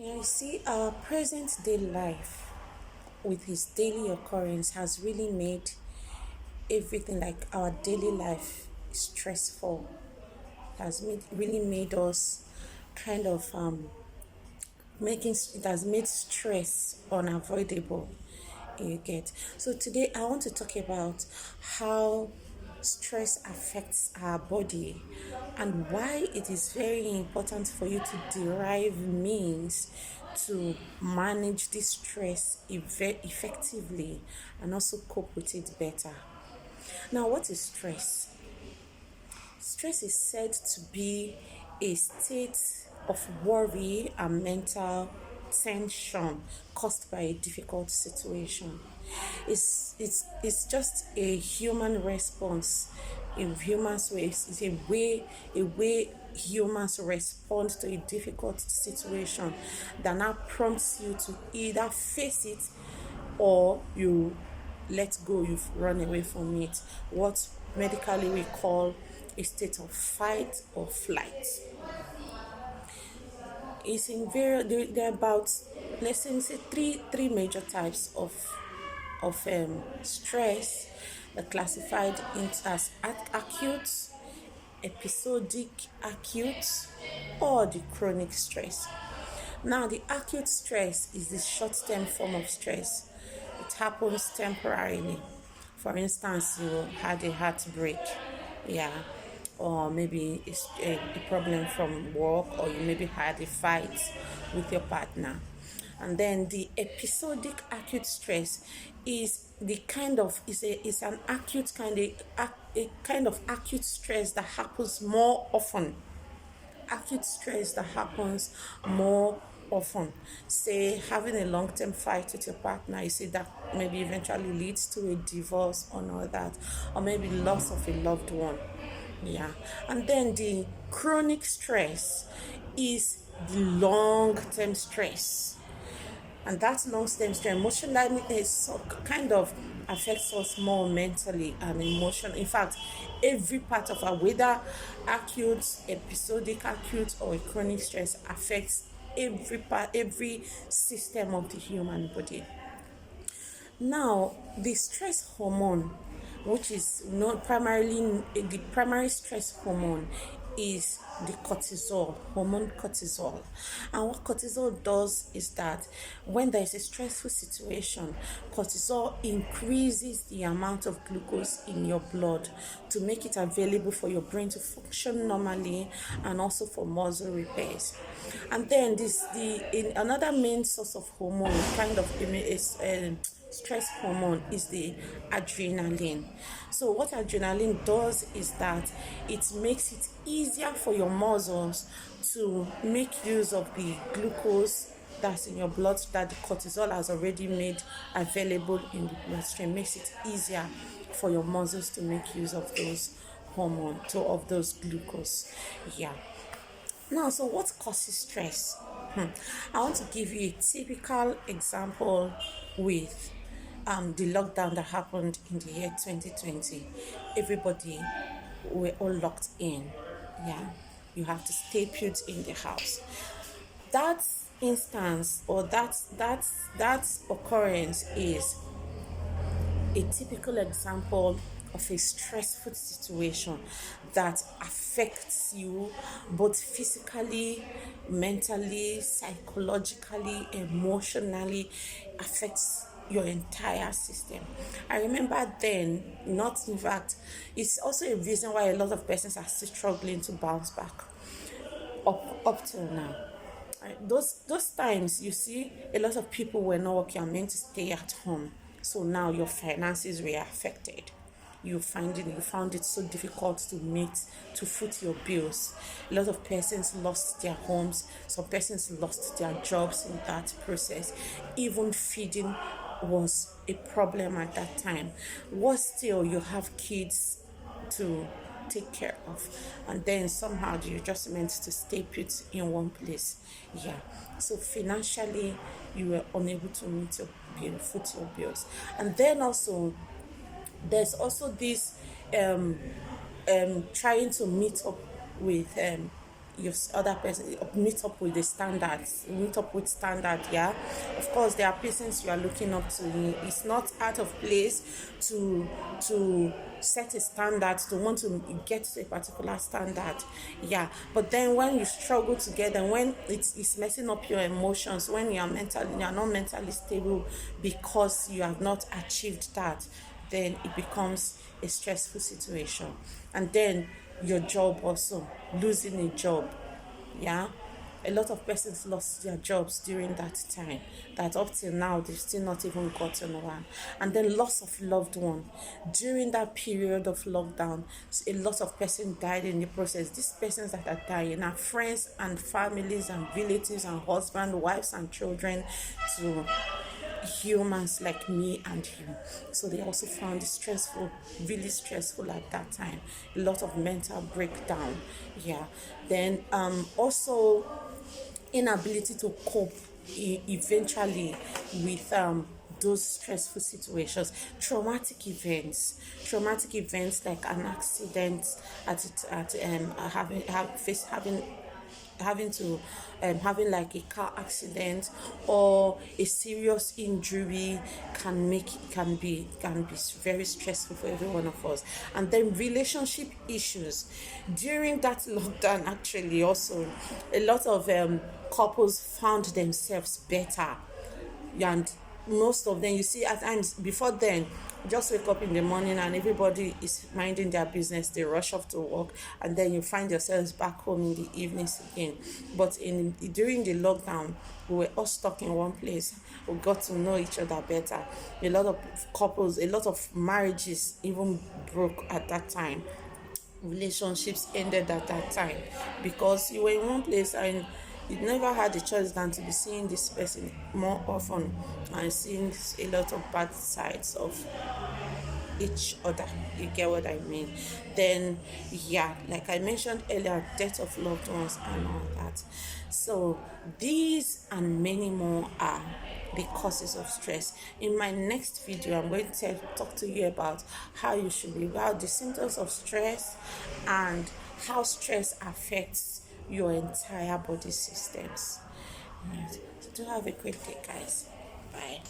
Yeah, you see, our present day life with his daily occurrence has really made everything like our daily life stressful. It has really made us kind of making it has made stress unavoidable. You get. So today I want to talk about how stress affects our body and why it is very important for you to derive means to manage this stress effectively and also cope with it better. Now, what is stress? Stress is said to be a state of worry and mental tension caused by a difficult situation. It's just a human response. In humans way, it's a way humans respond to a difficult situation that now prompts you to either face it or you let go, you've run away from it. What medically we call a state of fight or flight. It's in there are about, let's say three major types of stress that classified into as acute, episodic acute, or the chronic stress. Now, the acute stress is the short-term form of stress. It happens temporarily. For instance, you had a heartbreak, yeah, or maybe it's a problem from work, or you maybe had a fight with your partner. And then the episodic acute stress is the kind of is an acute a kind of acute stress that happens more often. Acute stress that happens more often. Say having a long-term fight with your partner, you see that maybe eventually leads to a divorce or all that, or maybe loss of a loved one. Yeah. And then the chronic stress is the long-term stress, and that long-term stress emotionally is kind of affects us more mentally and emotionally. In fact, every part of our, whether acute, episodic acute, or chronic stress, affects every part, every system of the human body. Now, the stress hormone, which is not primarily the primary stress hormone, is the cortisol, hormone cortisol. And what cortisol does is that when there is a stressful situation, cortisol increases the amount of glucose in your blood to make it available for your brain to function normally and also for muscle repairs. And then another main source of hormone kind of is stress hormone is the adrenaline. So what adrenaline does is that it makes it easier for your muscles to make use of the glucose that's in your blood that the cortisol has already made available in the bloodstream. Makes it easier for your muscles to make use of those hormones, of those glucose. Yeah. Now, so what causes stress? I want to give you a typical example with the lockdown that happened in the year 2020. Everybody were all locked in. Yeah, you have to stay put in the house. That instance or that occurrence is a typical example of a stressful situation that affects you both physically, mentally, psychologically, emotionally, affects your entire system. I remember then, not in fact, it's also a reason why a lot of persons are still struggling to bounce back up till now. Right? Those times you see a lot of people were not working and meant to stay at home. So now your finances were affected. You found it so difficult to foot your bills. A lot of persons lost their homes, some persons lost their jobs in that process. Even feeding was a problem at that time. Worse still, you have kids to take care of, and then somehow you're just meant to stay put in one place. Yeah, so financially you were unable to meet your foot your bills. And then also there's also this trying to meet up with your other person meet up with the standards, meet up with standard. Yeah, of course there are persons you are looking up to. It's not out of place to set a standard, to want to get to a particular standard. Yeah, but then when you struggle together, when it's messing up your emotions, when you are not mentally stable because you have not achieved that, then it becomes a stressful situation. And then your job also, losing a job. Yeah, a lot of persons lost their jobs during that time, that up till now they've still not even gotten one. And then loss of loved one during that period of lockdown. A lot of persons died in the process. These persons that are dying are friends and families and relatives and husbands, wives and children to humans like me and you. So they also found it stressful, really stressful at that time. A lot of mental breakdown. Yeah. Then also inability to cope eventually with those stressful situations. Traumatic events like an accident, having to having like a car accident or a serious injury can be very stressful for every one of us. And then relationship issues during that lockdown, actually also a lot of couples found themselves better. And most of them, you see, at times before then, just wake up in the morning and everybody is minding their business, they rush off to work, and then you find yourselves back home in the evenings again. But during the lockdown, we were all stuck in one place. We got to know each other better. A lot of couples, a lot of marriages even broke at that time. Relationships ended at that time because you were in one place and you never had a choice than to be seeing this person more often and seeing a lot of bad sides of each other. You get what I mean? Then, yeah, like I mentioned earlier, death of loved ones and all that. So these and many more are the causes of stress. In my next video, I'm going to talk to you about how you should be about the symptoms of stress and how stress affects your entire body systems. Right. So do have a great day, guys. Bye.